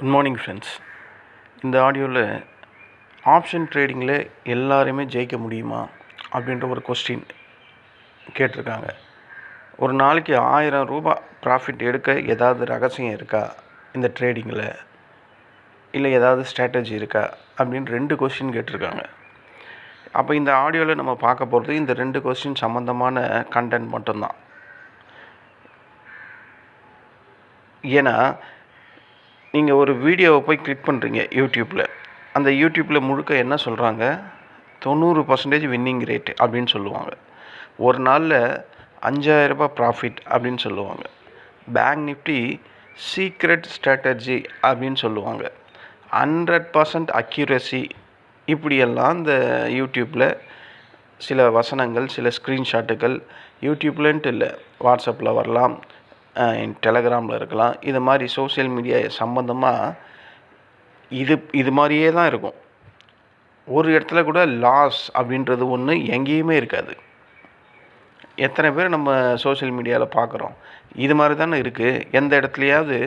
Good morning friends. இந்த ஆடியோவில் option ட்ரேடிங்கில் எல்லாரையுமே ஜெயிக்க முடியுமா அப்படின்ற ஒரு கொஸ்டின் கேட்டிருக்காங்க. ஒரு நாளைக்கு 1000 ரூபாய் ப்ராஃபிட் எடுக்க ஏதாவது ரகசியம் இருக்கா இந்த ட்ரேடிங்கில், இல்லை ஏதாவது ஸ்ட்ராட்டஜி இருக்கா அப்படின்னு 2 கொஸ்டின் கேட்டிருக்காங்க. அப்போ இந்த ஆடியோவில் நம்ம பார்க்க போகிறது இந்த 2 கொஸ்டின் சம்மந்தமான கண்டென்ட் மட்டும்தான். ஏன்னா நீங்கள் ஒரு வீடியோவை போய் கிளிக் பண்ணுறீங்க யூடியூப்பில், அந்த யூடியூப்பில் முழுக்க என்ன சொல்கிறாங்க, 90% வின்னிங் ரேட்டு அப்படின்னு சொல்லுவாங்க. ஒரு நாளில் 5000 ரூபாய் ப்ராஃபிட் அப்படின்னு சொல்லுவாங்க. பேங்க் நிஃப்டி சீக்ரெட் ஸ்ட்ராட்டஜி அப்படின்னு சொல்லுவாங்க. 100% அக்யூரசி, இப்படியெல்லாம் இந்த யூடியூப்பில் சில வசனங்கள், சில ஸ்க்ரீன்ஷாட்டுகள், யூடியூப்லன்ட்டு இல்லை, வாட்ஸ்அப்பில் வரலாம், டெலகிராமில் இருக்கலாம், இது மாதிரி சோஷியல் மீடியா சம்மந்தமாக இது மாதிரியே தான் இருக்கும். ஒரு இடத்துல கூட லாஸ் அப்படின்றது ஒன்று எங்கேயுமே இருக்காது. எத்தனை பேர் நம்ம சோஷியல் மீடியாவில் பார்க்குறோம், இது மாதிரி தானே இருக்குது. எந்த இடத்துலையாவது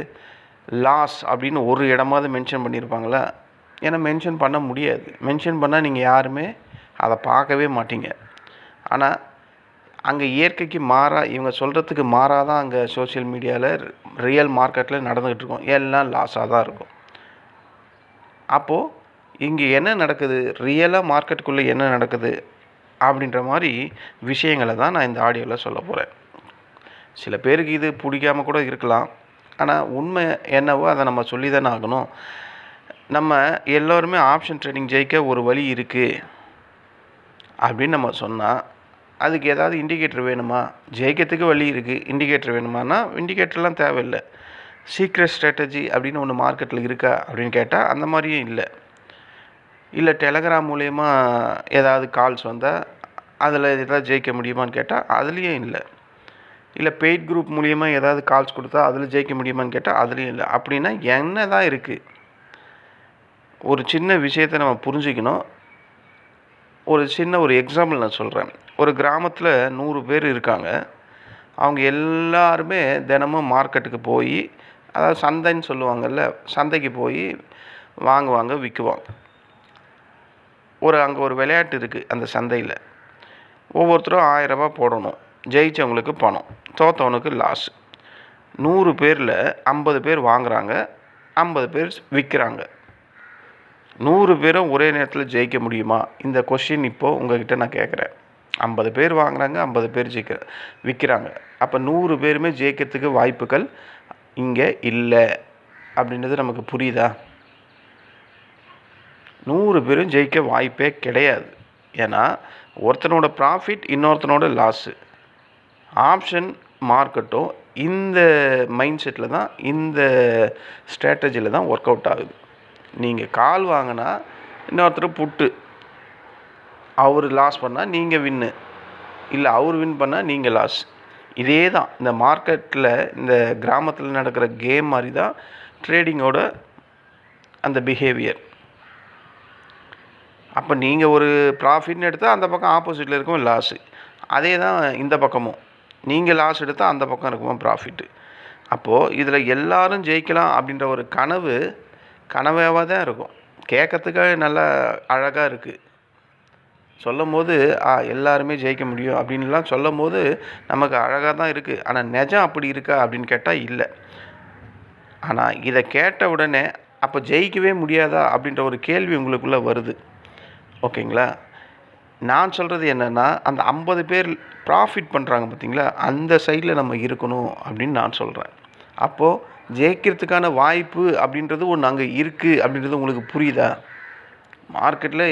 லாஸ் அப்படின்னு ஒரு இடமாவது மென்ஷன் பண்ணியிருப்பாங்களா? ஏன்னா மென்ஷன் பண்ண முடியாது. மென்ஷன் பண்ணால் நீங்கள் யாருமே அதை பார்க்கவே மாட்டீங்க. ஆனால் அங்கே இயற்கைக்கு மாறாக, இவங்க சொல்கிறதுக்கு மாறாக தான் அங்கே சோஷியல் மீடியாவில் ரியல் மார்க்கெட்டில் நடந்துக்கிட்டு இருக்கோம். எல்லாம் லாஸாக தான் இருக்கும். அப்போது இங்கே என்ன நடக்குது, ரியலாக மார்க்கெட்டுக்குள்ளே என்ன நடக்குது அப்படின்ற மாதிரி விஷயங்களை தான் நான் இந்த ஆடியோவில் சொல்ல போகிறேன். சில பேருக்கு இது பிடிக்காம கூட இருக்கலாம். ஆனால் உண்மை என்னவோ அதை நம்ம சொல்லி தானே ஆகணும். நம்ம எல்லோருமே ஆப்ஷன் ட்ரேடிங் ஜெயிக்க ஒரு வழி இருக்குது அப்படின்னு நம்ம சொன்னால் அதுக்கு ஏதாவது இண்டிகேட்டர் வேணுமா? ஜெயிக்கிறதுக்கு வழி இருக்குது, இண்டிகேட்டர் வேணுமானா இண்டிகேட்டர்லாம் தேவையில்லை. சீக்ரெட் ஸ்ட்ராட்டஜி அப்படின்னு ஒன்று மார்க்கெட்டில் இருக்கா அப்படின்னு கேட்டால் அந்த மாதிரியும் இல்லை. இல்லை டெலகிராம் மூலயமா ஏதாவது கால்ஸ் வந்தால் அதில் ஏதாவது ஜெயிக்க முடியுமான்னு கேட்டால் அதுலேயும் இல்லை. இல்லை பெய்ட் குரூப் மூலயமா ஏதாவது கால்ஸ் கொடுத்தா அதில் ஜெயிக்க முடியுமான்னு கேட்டால் அதுலேயும் இல்லை. அப்படின்னா என்ன தான் இருக்குது? ஒரு சின்ன விஷயத்தை நம்ம புரிஞ்சுக்கணும். ஒரு சின்ன எக்ஸாம்பிள் நான் சொல்கிறேன். ஒரு கிராமத்தில் 100 பேர் இருக்காங்க. அவங்க எல்லாருமே தினமும் மார்க்கெட்டுக்கு போய், அதாவது சந்தைன்னு சொல்லுவாங்கள்ல, சந்தைக்கு போய் வாங்குவாங்க, விற்குவாங்க. அங்கே ஒரு விளையாட்டு இருக்குது அந்த சந்தையில். ஒவ்வொருத்தரும் 1000 ரூபாய் போடணும். ஜெயித்தவங்களுக்கு பணம், தோற்றவனுக்கு லாஸ். 100 பேரில் 50 பேர் வாங்குகிறாங்க, 50 பேர் விற்கிறாங்க. 100 பேரும் ஒரே நேரத்தில் ஜெயிக்க முடியுமா? இந்த கொஸ்டின் இப்போது உங்கள்கிட்ட நான் கேட்குறேன். 50 பேர் வாங்குகிறாங்க, 50 பேர் விற்கிறாங்க. அப்போ 100 பேருமே ஜெயிக்கிறதுக்கு வாய்ப்புகள் இங்கே இல்லை அப்படின்றது நமக்கு புரியுதா? 100 பேரும் ஜெயிக்க வாய்ப்பே கிடையாது. ஏன்னா ஒருத்தனோட ப்ராஃபிட், இன்னொருத்தனோட லாஸு. ஆப்ஷன் மார்க்கெட்டும் இந்த மைண்ட் செட்டில் தான், இந்த ஸ்ட்ராட்டஜியில் தான் ஒர்க் அவுட் ஆகுது. நீங்கள் கால் வாங்கினா இன்னொருத்தர் புட்டு, அவர் லாஸ் பண்ணால் நீங்கள் வின்னு, இல்லை அவர் வின் பண்ணால் நீங்கள் லாஸ். இதே தான் இந்த மார்க்கெட்டில், இந்த கிராமத்தில் நடக்கிற கேம் மாதிரி தான் ட்ரேடிங்கோட அந்த பிஹேவியர். அப்போ நீங்கள் ஒரு ப்ராஃபிட்னு எடுத்தால் அந்த பக்கம் ஆப்போசிட்டில் இருக்கும் லாஸு. அதே தான் இந்த பக்கமும், நீங்கள் லாஸ் எடுத்தால் அந்த பக்கம் இருக்குமா ப்ராஃபிட்டு. அப்போது இதில் எல்லாரும் ஜெயிக்கலாம் அப்படின்ற ஒரு கனவாக தான் இருக்கும். கேட்கறதுக்காக நல்லா அழகாக இருக்குது. சொல்லும் போது எல்லாருமே ஜெயிக்க முடியும் அப்படின்லாம் சொல்லும் போது நமக்கு அழகாக தான் இருக்குது. ஆனால் நிஜம் அப்படி இருக்கா அப்படின்னு கேட்டால் இல்லை. ஆனால் இதை கேட்ட உடனே அப்போ ஜெயிக்கவே முடியாதா அப்படின்ற ஒரு கேள்வி உங்களுக்குள்ளே வருது. ஓகேங்களா? நான் சொல்கிறது என்னென்னா, அந்த 50 பேர் ப்ராஃபிட் பண்ணுறாங்க பார்த்தீங்களா, அந்த சைடில் நம்ம இருக்கணும் அப்படின்னு நான் சொல்கிறேன். அப்போது ஜெயிக்கிறதுக்கான வாய்ப்பு அப்படின்றது ஒன்று அங்கே இருக்குது அப்படின்றது உங்களுக்கு புரியுதா? மார்க்கெட்டில்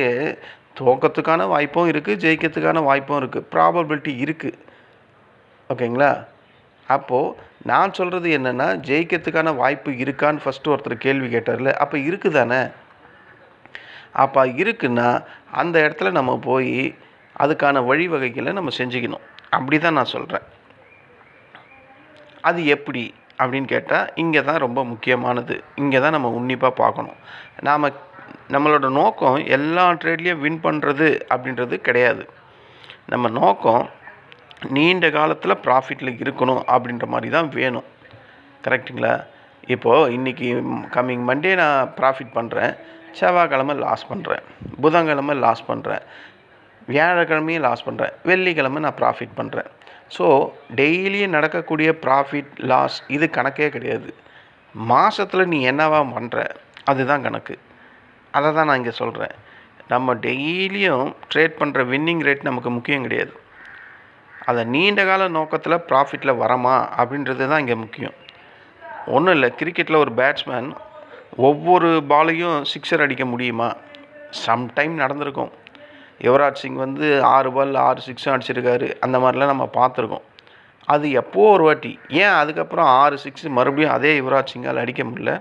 தோக்கத்துக்கான வாய்ப்பும் இருக்குது, ஜெயிக்கிறதுக்கான வாய்ப்பும் இருக்குது, ப்ராபபிலிட்டி இருக்குது. ஓகேங்களா? அப்போது நான் சொல்கிறது என்னென்னா, ஜெயிக்கிறதுக்கான வாய்ப்பு இருக்கான்னு ஃபஸ்ட்டு ஒருத்தர் கேள்வி கேட்டார்ல, அப்போ இருக்குது தானே? அப்போ இருக்குன்னா அந்த இடத்துல நம்ம போய் அதுக்கான வழிவகைகளை நம்ம செஞ்சுக்கணும். அப்படி தான் நான் சொல்கிறேன். அது எப்படி அப்படின்னு கேட்டால் இங்கே தான் ரொம்ப முக்கியமானது. இங்கே தான் நம்ம உன்னிப்பாக பார்க்கணும். நம்மளோட நோக்கம் எல்லா ட்ரேட்லேயும் வின் பண்ணுறது அப்படின்றது கிடையாது. நம்ம நோக்கம் நீண்ட காலத்தில் ப்ராஃபிட்டில் இருக்கணும் அப்படின்ற மாதிரி தான் வேணும். கரெக்டுங்களா? இப்போது இன்றைக்கி கம்மிங் மண்டே நான் ப்ராஃபிட் பண்ணுறேன், செவ்வாய்க்கிழமை லாஸ் பண்ணுறேன், புதன்கிழமை லாஸ் பண்ணுறேன், வியாழக்கிழமையும் லாஸ் பண்ணுறேன், வெள்ளிக்கிழமை நான் ப்ராஃபிட் பண்ணுறேன். ஸோ டெய்லியும் நடக்கக்கூடிய ப்ராஃபிட் லாஸ் இது கணக்கே கிடையாது. மாதத்தில் நீ என்னவா பண்ணுற அதுதான் கணக்கு. அதை தான் நான் இங்கே சொல்கிறேன். நம்ம டெய்லியும் ட்ரேட் பண்ணுற வின்னிங் ரேட் நமக்கு முக்கியம் கிடையாது. அதை நீண்ட கால நோக்கத்தில் ப்ராஃபிட்டில் வரமா அப்படின்றது தான் இங்கே முக்கியம். ஒன்றும் இல்லை, கிரிக்கெட்டில் ஒரு பேட்ஸ்மேன் ஒவ்வொரு பாலையும் சிக்ஸர் அடிக்க முடியுமா? சம்டைம் நடந்திருக்கும். யுவராஜ் சிங் 6 பால் 6 சிக்ஸும் அடிச்சிருக்காரு. அந்த மாதிரிலாம் நம்ம பார்த்துருக்கோம். அது எப்போ ஒரு வாட்டி. ஏன் அதுக்கப்புறம் 6 சிக்ஸ் மறுபடியும் அதே யுவராஜ் சிங்கால் அடிக்க முடியல?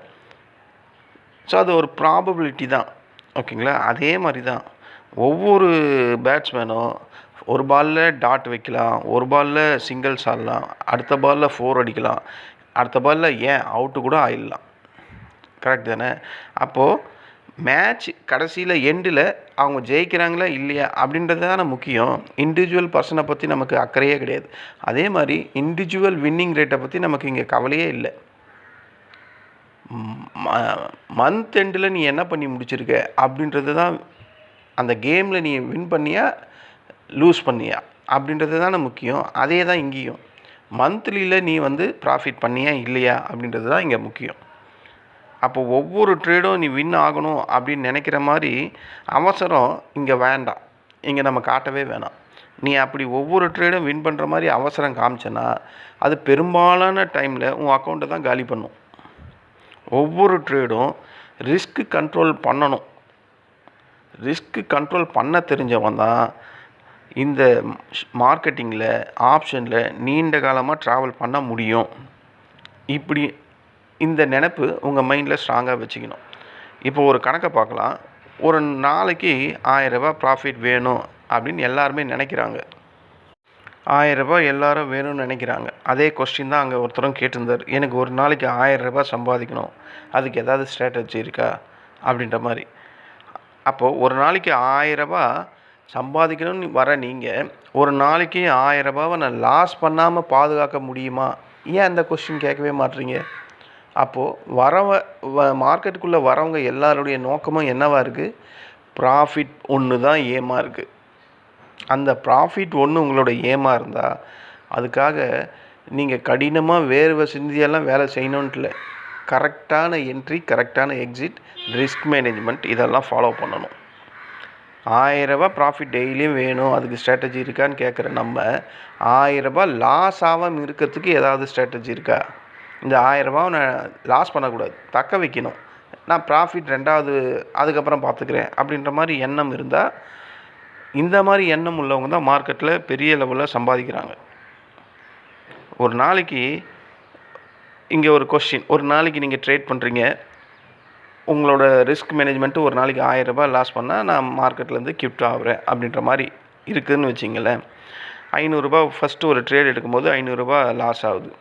ஸோ அது ஒரு ப்ராபபிலிட்டி தான். ஓகேங்களா? அதே மாதிரி தான் ஒவ்வொரு பேட்ஸ்மேனும் ஒரு பாலில் டாட் வைக்கலாம், ஒரு பாலில் சிங்கிள்ஸ் ஆடலாம், அடுத்த பாலில் 4 அடிக்கலாம், அடுத்த பாலில் ஏன் அவுட்டு கூட ஆயிடலாம். கரெக்ட் தானே? அப்போது மேட்ச் கடைசியில் எண்டில் அவங்க ஜெயிக்கிறாங்களா இல்லையா அப்படின்றது தானே முக்கியம். இண்டிவிஜுவல் பர்சனை பற்றி நமக்கு அக்கறையே கிடையாது. அதே மாதிரி இண்டிவிஜுவல் வின்னிங் ரேட்டை பற்றி நமக்கு இங்கே கவலையே இல்லை. மந்த் எண்டில் நீ என்ன பண்ணி முடிச்சிருக்க அப்படின்றது தான். அந்த கேமில் நீ வின் பண்ணியா லூஸ் பண்ணியா அப்படின்றது தானே முக்கியம். அதே தான் இங்கேயும். மந்த்லியில் நீ ப்ராஃபிட் பண்ணியா இல்லையா அப்படின்றது தான் இங்கே முக்கியம். அப்போ ஒவ்வொரு ட்ரேடும் நீ வின் ஆகணும் அப்படின்னு நினைக்கிற மாதிரி அவசரம் இங்கே வேண்டாம். இங்கே நம்ம காட்டவே வேணாம். நீ அப்படி ஒவ்வொரு ட்ரேடும் வின் பண்ணுற மாதிரி அவசரம் காமிச்சேன்னா அது பெரும்பாலான டைமில் உன் அக்கௌண்ட்டை தான் காலி பண்ணும். ஒவ்வொரு ட்ரேடும் ரிஸ்க்கு கண்ட்ரோல் பண்ணணும். ரிஸ்க்கு கண்ட்ரோல் பண்ண தெரிஞ்சவன் தான் இந்த மார்க்கெட்டிங்கில் ஆப்ஷனில் நீண்ட காலமாக ட்ராவல் பண்ண முடியும். இப்படி இந்த நினைப்பு உங்கள் மைண்டில் ஸ்ட்ராங்காக வச்சுக்கணும். இப்போ ஒரு கணக்கை பார்க்கலாம். ஒரு நாளைக்கு 1000 ரூபாய் ப்ராஃபிட் வேணும் அப்படின்னு எல்லாருமே நினைக்கிறாங்க. 1000 ரூபாய் எல்லோரும் வேணும்னு நினைக்கிறாங்க. அதே கொஸ்டின் தான் அங்கே ஒருத்தரும் கேட்டிருந்தார். எனக்கு ஒரு நாளைக்கு 1000 ரூபாய் சம்பாதிக்கணும், அதுக்கு ஏதாவது ஸ்ட்ராட்டஜி இருக்கா அப்படின்ற மாதிரி. அப்போது ஒரு நாளைக்கு 1000 ரூபாய் சம்பாதிக்கணும்னு வர நீங்கள் ஒரு நாளைக்கு 1000 ரூபாவை நான் லாஸ் பண்ணாமல் பாதுகாக்க முடியுமா? ஏன் அந்த கொஸ்டின் கேட்கவே மாட்டீங்க? அப்போது மார்க்கெட்டுக்குள்ளே வரவங்க எல்லாருடைய நோக்கமும் என்னவாக இருக்குது? ப்ராஃபிட் ஒன்று தான் ஏமாக இருக்குது. அந்த ப்ராஃபிட் ஒன்று உங்களோட ஏமாக இருந்தால் அதுக்காக நீங்கள் கடினமாக வேர்வை சிந்தியெல்லாம் வேலை செய்யணுன்ட்டு இல்லை. கரெக்டான என்ட்ரி, கரெக்டான எக்ஸிட், ரிஸ்க் மேனேஜ்மெண்ட் இதெல்லாம் ஃபாலோ பண்ணணும். 1000 ரூபாய் ப்ராஃபிட் டெய்லியும் வேணும், அதுக்கு ஸ்ட்ராட்டஜி இருக்கான்னு கேட்குற நம்ம 1000 ரூபாய் லாஸ் ஆகாமல் இருக்கிறதுக்கு ஏதாவது ஸ்ட்ராட்டஜி இருக்கா? இந்த 1000 ரூபாவை நான் லாஸ் பண்ணக்கூடாது, தக்க வைக்கணும், நான் ப்ராஃபிட் 2வது அதுக்கப்புறம் பார்த்துக்கிறேன் அப்படின்ற மாதிரி எண்ணம் இருந்தால், இந்த மாதிரி எண்ணம் உள்ளவங்க தான் மார்க்கெட்டில் பெரிய லெவலில் சம்பாதிக்கிறாங்க. ஒரு நாளைக்கு இங்கே ஒரு கொஸ்டின், ஒரு நாளைக்கு நீங்கள் ட்ரேட் பண்ணுறீங்க, உங்களோட ரிஸ்க் மேனேஜ்மெண்ட்டு ஒரு நாளைக்கு 1000 ரூபாய் லாஸ் பண்ணால் நான் மார்க்கெட்லேருந்து கிஃப்ட் ஆகுறேன் அப்படின்ற மாதிரி இருக்குதுன்னு வச்சிங்களேன். 500 ரூபாய் ஃபஸ்ட்டு ஒரு ட்ரேட் எடுக்கும்போது 500 ரூபாய் லாஸ் ஆகுது.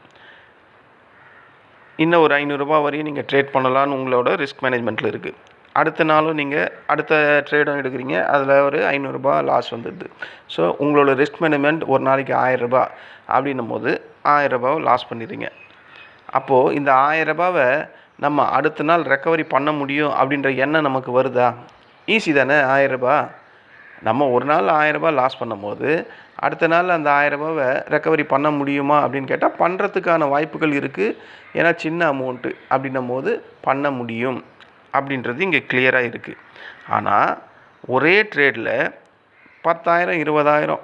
இன்னும் ஒரு 500 ரூபாய் வரையும் நீங்கள் ட்ரேட் பண்ணலான்னு உங்களோட ரிஸ்க் மேனேஜ்மெண்ட்டில் இருக்குது. அடுத்த நாளும் நீங்கள் அடுத்த ட்ரேடும் எடுக்கிறீங்க, அதில் ஒரு 500 ரூபாய் லாஸ் வந்துடுது. ஸோ உங்களோட ரிஸ்க் மேனேஜ்மெண்ட் ஒரு நாளைக்கு 1000 ரூபாய் அப்படின்னும் போது 1000 ரூபாவை லாஸ் பண்ணிடுறீங்க. அப்போது இந்த 1000 ரூபாவை நம்ம அடுத்த நாள் ரெக்கவரி பண்ண முடியும் அப்படின்ற எண்ணம் நமக்கு வருதா? ஈஸி தானே. 1000 ரூபாய் நம்ம ஒரு நாள் 1000 ரூபாய் லாஸ் பண்ணும்போது அடுத்த நாள் அந்த 1000 ரூபாவை ரெக்கவரி பண்ண முடியுமா அப்படின்னு கேட்டால் பண்ணுறதுக்கான வாய்ப்புகள் இருக்குது. ஏன்னா சின்ன அமௌண்ட்டு அப்படின்னும் போது பண்ண முடியும் அப்படின்றது இங்கே கிளியராக இருக்குது. ஆனால் ஒரே ட்ரேடில் 10,000 20,000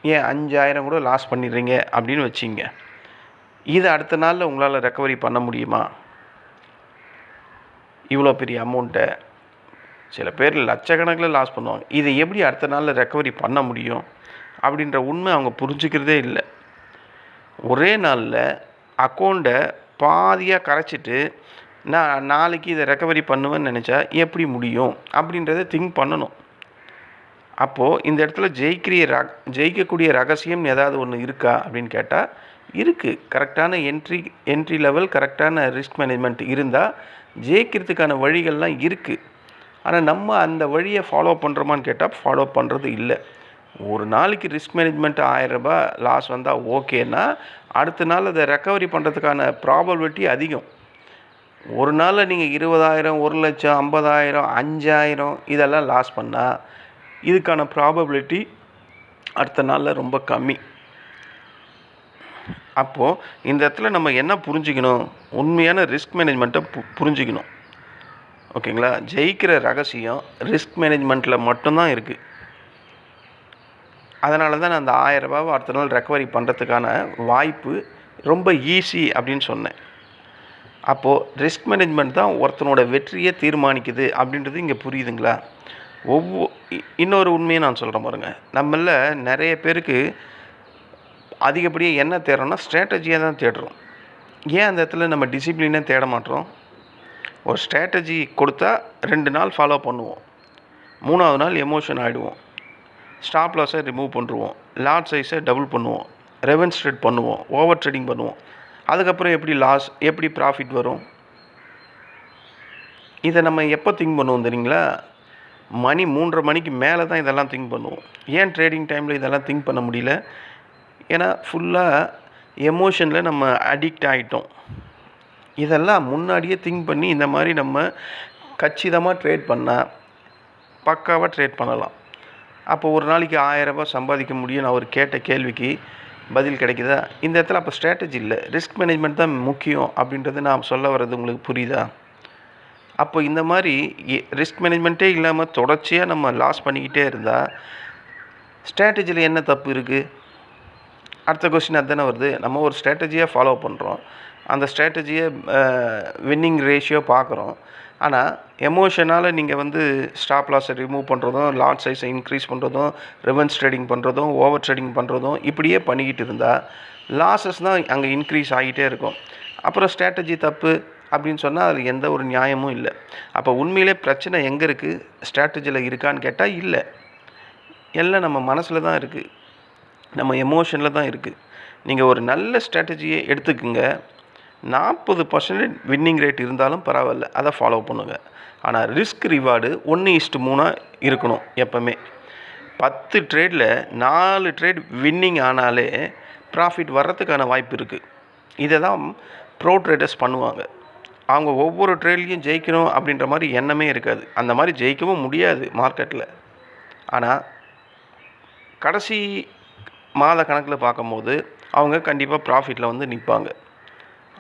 ஏன் 5,000 கூட லாஸ் பண்ணிடுறீங்க அப்படின்னு வச்சிங்க. இது அடுத்த நாளில் உங்களால் ரெக்கவரி பண்ண முடியுமா? இவ்வளோ பெரிய அமௌண்ட்டை சில பேர் லட்சக்கணக்கில் லாஸ் பண்ணுவாங்க. இதை எப்படி அடுத்த நாளில் ரெக்கவரி பண்ண முடியும் அப்படின்ற உண்மை அவங்க புரிஞ்சுக்கிறதே இல்லை. ஒரே நாளில் அக்கௌண்ட்டை பாதியாக கரைச்சிட்டு நான் நாளைக்கு இதை ரெக்கவரி பண்ணுவேன்னு நினச்சா எப்படி முடியும் அப்படின்றத திங்க் பண்ணணும். அப்போது இந்த இடத்துல ஜெயிக்கக்கூடிய ரகசியம் ஏதாவது ஒன்று இருக்கா அப்படின்னு கேட்டால் இருக்குது. கரெக்டான என்ட்ரி லெவல், கரெக்டான ரிஸ்க் மேனேஜ்மெண்ட் இருந்தால் ஜெயிக்கிறதுக்கான வழிகள்லாம் இருக்குது. ஆனால் நம்ம அந்த வழியை ஃபாலோ பண்ணுறோமான்னு கேட்டால் ஃபாலோ பண்ணுறது இல்லை. ஒரு நாளைக்கு ரிஸ்க் மேனேஜ்மெண்ட் 1000 ரூபாய் லாஸ் வந்தால் ஓகேன்னா அடுத்த நாள் அதை ரெக்கவரி பண்ணுறதுக்கான ப்ராபபிலிட்டி அதிகம். ஒரு நாளில் நீங்கள் 20,000, 1,00,000, 50,000, 5,000 இதெல்லாம் லாஸ் பண்ணால் இதுக்கான ப்ராபபிலிட்டி அடுத்த நாளில் ரொம்ப கம்மி. அப்போது இந்த இடத்துல நம்ம என்ன புரிஞ்சுக்கணும், உண்மையான ரிஸ்க் மேனேஜ்மெண்ட்டை புரிஞ்சுக்கணும். ஓகேங்களா? ஜெயிக்கிற ரகசியம் ரிஸ்க் மேனேஜ்மெண்ட்டில் மட்டும்தான் இருக்குது. அதனால தான் நான் அந்த 1000 ரூபாவை அடுத்த நாள் ரெக்கவரி பண்ணுறதுக்கான வாய்ப்பு ரொம்ப ஈஸி அப்படின்னு சொன்னேன். அப்போது ரிஸ்க் மேனேஜ்மெண்ட் தான் ஒருத்தனோட வெற்றியை தீர்மானிக்குது அப்படின்றது இங்கே புரியுதுங்களா? இன்னொரு உண்மையை நான் சொல்கிறேன் பாருங்க. நம்மள நிறைய பேருக்கு அதிகப்படியாக என்ன தேடுறோம்னா ஸ்ட்ராட்டஜியாக தான் தேடுறோம். ஏன் அந்த இடத்துல நம்ம டிசிப்ளினே தேட மாட்டோம்? ஒரு ஸ்ட்ராட்டஜி கொடுத்தா 2 நாள் ஃபாலோ பண்ணுவோம், 3ஆவது நாள் எமோஷன் ஆகிடுவோம், ஸ்டாப் லாஸை ரிமூவ் பண்ணுருவோம், லாட் சைஸை டபுள் பண்ணுவோம், ரெவென்ஸ் ட்ரேட் பண்ணுவோம், ஓவர் ட்ரேடிங் பண்ணுவோம். அதுக்கப்புறம் எப்படி லாஸ், எப்படி ப்ராஃபிட் வரும்? இதை நம்ம எப்போ திங்க் பண்ணுவோம் தெரியுங்களா? மணி 3:30 மணிக்கு மேலே தான் இதெல்லாம் திங்க் பண்ணுவோம். ஏன் ட்ரேடிங் டைமில் இதெல்லாம் திங்க் பண்ண முடியல? ஏன்னா ஃபுல்லாக எமோஷனில் நம்ம அடிக்ட் ஆகிட்டோம். இதெல்லாம் முன்னாடியே திங்க் பண்ணி இந்த மாதிரி நம்ம கச்சிதமாக ட்ரேட் பண்ணால் பக்காவாக ட்ரேட் பண்ணலாம். அப்போ ஒரு நாளைக்கு 1000 ரூபாய் சம்பாதிக்க முடியும். நான் ஒரு கேட்ட கேள்விக்கு பதில் கிடைக்குதா? இந்த இடத்துல அப்போ ஸ்ட்ராட்டஜி இல்லை, ரிஸ்க் மேனேஜ்மெண்ட் தான் முக்கியம் அப்படின்றது நான் சொல்ல வர்றது உங்களுக்கு புரியுதா? அப்போ இந்த மாதிரி ரிஸ்க் மேனேஜ்மெண்ட்டே இல்லாமல் தொடர்ச்சியாக நம்ம லாஸ் பண்ணிக்கிட்டே இருந்தால் ஸ்ட்ராட்டஜியில் என்ன தப்பு இருக்குது? அடுத்த கொஸ்டின் அதுதானே வருது. நம்ம ஒரு ஸ்ட்ராட்டஜியை ஃபாலோ பண்ணுறோம், அந்த ஸ்ட்ராட்டஜியை வின்னிங் ரேஷியோ பார்க்குறோம். ஆனால் எமோஷனால் நீங்கள் ஸ்டாப் லாஸை ரிமூவ் பண்ணுறதும், லாட் சைஸை இன்க்ரீஸ் பண்ணுறதும், ரிவென்ஸ் ட்ரேடிங் பண்ணுறதும், ஓவர் ட்ரேடிங் பண்ணுறதும் இப்படியே பண்ணிக்கிட்டு இருந்தால் லாஸஸ் தான் அங்கே இன்க்ரீஸ் ஆகிட்டே இருக்கும். அப்புறம் ஸ்ட்ராட்டஜி தப்பு அப்படின்னு சொன்னால் அதில் எந்த ஒரு நியாயமும் இல்லை. அப்போ உண்மையிலே பிரச்சனை எங்கே இருக்குது? ஸ்ட்ராட்டஜியில் இருக்கான்னு கேட்டால் இல்லை, எல்லாம் நம்ம மனசில் தான் இருக்குது, நம்ம எமோஷனில் தான் இருக்குது. நீங்கள் ஒரு நல்ல ஸ்ட்ராட்டஜியை எடுத்துக்குங்க, 40% வின்னிங் ரேட் இருந்தாலும் பரவாயில்ல, அதை ஃபாலோ பண்ணுங்கள். ஆனால் ரிஸ்க் ரிவார்டு 1:3 இருக்கணும் எப்போவுமே. 10 ட்ரேடில் 4 ட்ரேட் வின்னிங் ஆனாலே ப்ராஃபிட் வர்றதுக்கான வாய்ப்பு இருக்குது. இதை தான் ப்ரோ ட்ரேடர்ஸ் பண்ணுவாங்க. அவங்க ஒவ்வொரு ட்ரேட்லேயும் ஜெயிக்கணும் அப்படின்ற மாதிரி எண்ணமே இருக்காது. அந்த மாதிரி ஜெயிக்கவும் முடியாது மார்க்கெட்டில். ஆனால் கடைசி மாத கணக்கில் பார்க்கும்போது அவங்க கண்டிப்பாக ப்ராஃபிட்டில் நிற்பாங்க.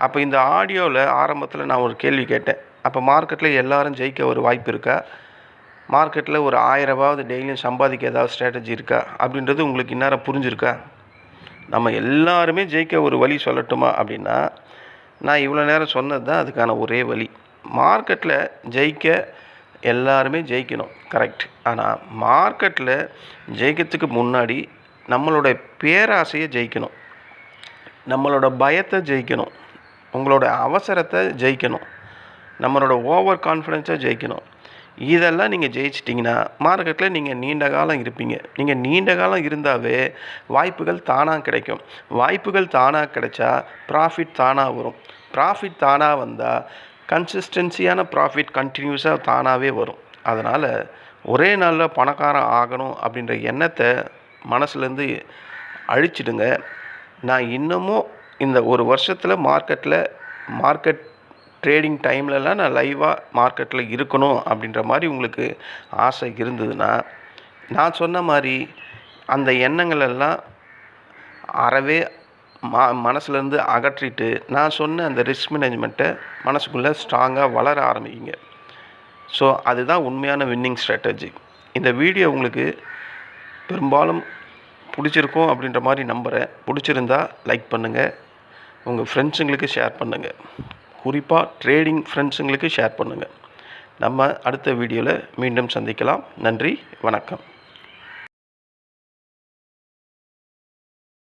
அப்போ இந்த ஆடியோவில் ஆரம்பத்தில் நான் ஒரு கேள்வி கேட்டேன். அப்போ மார்க்கெட்டில் எல்லோரும் ஜெயிக்க ஒரு வாய்ப்பு இருக்கா? மார்க்கெட்டில் ஒரு 1000 ரூபாவது டெய்லியும் சம்பாதிக்க ஏதாவது ஸ்ட்ராட்டஜி இருக்கா அப்படின்றது உங்களுக்கு இந்நேரம் புரிஞ்சுருக்கா? நம்ம எல்லாருமே ஜெயிக்க ஒரு வழி சொல்லட்டுமா அப்படின்னா, நான் இவ்வளோ நேரம் சொன்னது தான் அதுக்கான ஒரே வழி. மார்க்கெட்டில் ஜெயிக்க எல்லாருமே ஜெயிக்கணும், கரெக்ட். ஆனால் மார்க்கெட்டில் ஜெயிக்கிறதுக்கு முன்னாடி நம்மளோட பேராசையை ஜெயிக்கணும், நம்மளோட பயத்தை ஜெயிக்கணும், உங்களோட அவசரத்தை ஜெயிக்கணும், நம்மளோட ஓவர் கான்ஃபிடென்ஸை ஜெயிக்கணும். இதெல்லாம் நீங்கள் ஜெயிச்சிட்டிங்கன்னா மார்க்கெட்டில் நீங்கள் நீண்ட காலம் இருப்பீங்க. நீங்கள் நீண்ட காலம் இருந்தாவே வாய்ப்புகள் தானாக கிடைக்கும். வாய்ப்புகள் தானாக கிடைச்சா ப்ராஃபிட் தானாக வரும். ப்ராஃபிட் தானாக வந்தால் கன்சிஸ்டன்சியான ப்ராஃபிட் கண்டினியூஸாக தானாகவே வரும். அதனால் ஒரே நாளில் பணக்காரன் ஆகணும் அப்படின்ற எண்ணத்தை மனசுலேருந்து அழிச்சிடுங்க. நான் இன்னமும் இந்த ஒரு வருஷத்தில் மார்க்கெட் ட்ரேடிங் டைம்லலாம் நான் லைவாக மார்க்கெட்டில் இருக்கணும் அப்படின்ற மாதிரி உங்களுக்கு ஆசை இருந்ததுன்னா, நான் சொன்ன மாதிரி அந்த எண்ணங்களெல்லாம் அறவே மனசுலேருந்து அகற்றிட்டு நான் சொன்ன அந்த ரிஸ்க் மேனேஜ்மெண்ட்டை மனசுக்குள்ளே ஸ்ட்ராங்காக வளர ஆரம்பிங்க. ஸோ அதுதான் உண்மையான வின்னிங் ஸ்ட்ராட்டஜி. இந்த வீடியோ உங்களுக்கு பெரும்பாலும் பிடிச்சிருக்கும் அப்படின்ற மாதிரி நம்புகிறேன். பிடிச்சிருந்தா லைக் பண்ணுங்கள், உங்கள் ஃப்ரெண்ட்ஸுங்களுக்கு ஷேர் பண்ணுங்கள், குறிப்பாக ட்ரேடிங் ஃப்ரெண்ட்ஸுங்களுக்கு ஷேர் பண்ணுங்கள். நம்ம அடுத்த வீடியோவில் மீண்டும் சந்திக்கலாம். நன்றி, வணக்கம்.